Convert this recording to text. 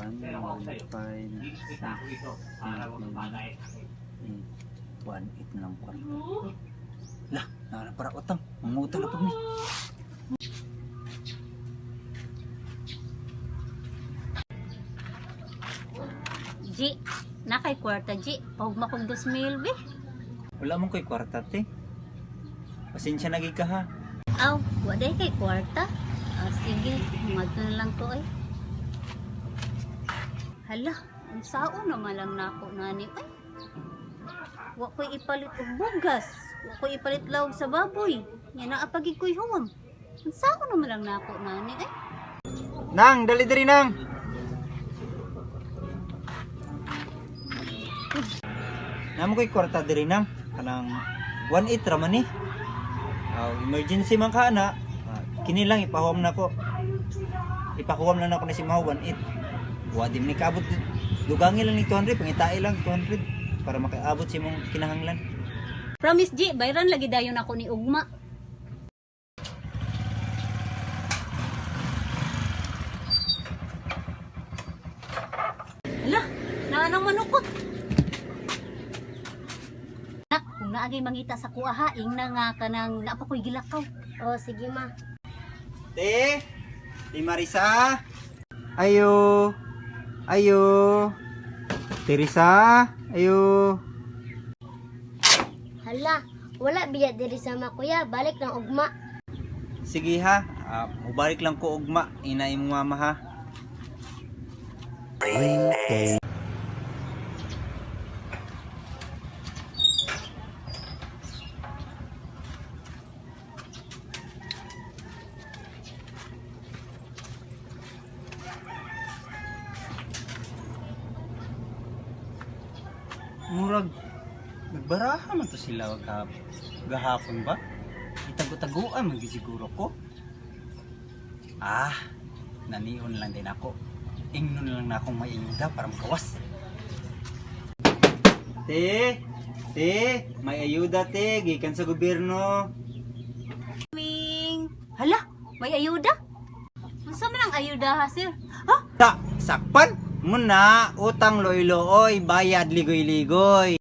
5, 6, 1, 8 na lang kwarta. Lah, nara para utang. Mangutang na pag ni. G, nakay kwarta G. Pahugma kong 2,000 be. Wala mong ko'y kwarta, te. Pasensya na gid ka ha. Aw, waday kay kwarta. Sige, madto na lang ko ay. Hala, ang sao naman lang nako nani ay. Wa ko'y ipalit og bugas. Wa ko'y ipalit lawg sa baboy. Nya naa pagid ko'y huwam. Ang sao naman lang nako nani ay. Nang, dali diri nang. Namo ko'y kwarta diri nang. Kanang 1-8 ra man ni. Emergency man ka na. Kini lang ipahuwam na ko. Ipakuwam lang ako na si Maho 1-8. Wadi man ni kaabot. Dugangi lang ni 200, pangitai lang 200 para makaabot si mong kinahanglan. Promise G, bayran lagi dayon ako ni ugma. Hala, naanang manukot. Nak, kung naagay mangita sa kuha, ing na nga ka nang napakoy gilakaw. Oh, sige ma. Te, di Marisa. Ayo. Ayo. Teresa, ayo. Hala, wala biya diri sama kuya, balik lang ugma. Sige ha, mubalik lang ko ugma, inay mo mama ha. Okay. Murag nagbaraha man to sila gahapon ba? Itago-taguan man siguro ko. Nanion lang din ako. Ingnon lang na akong maiinda para makawas. Te, may ayuda te, gikan sa gobyerno. Ming, hala, may ayuda? Unsa man ang ayuda ha, sir? Ha? Sakpan! Muna, utang loy-looy, bayad ligoy-ligoy.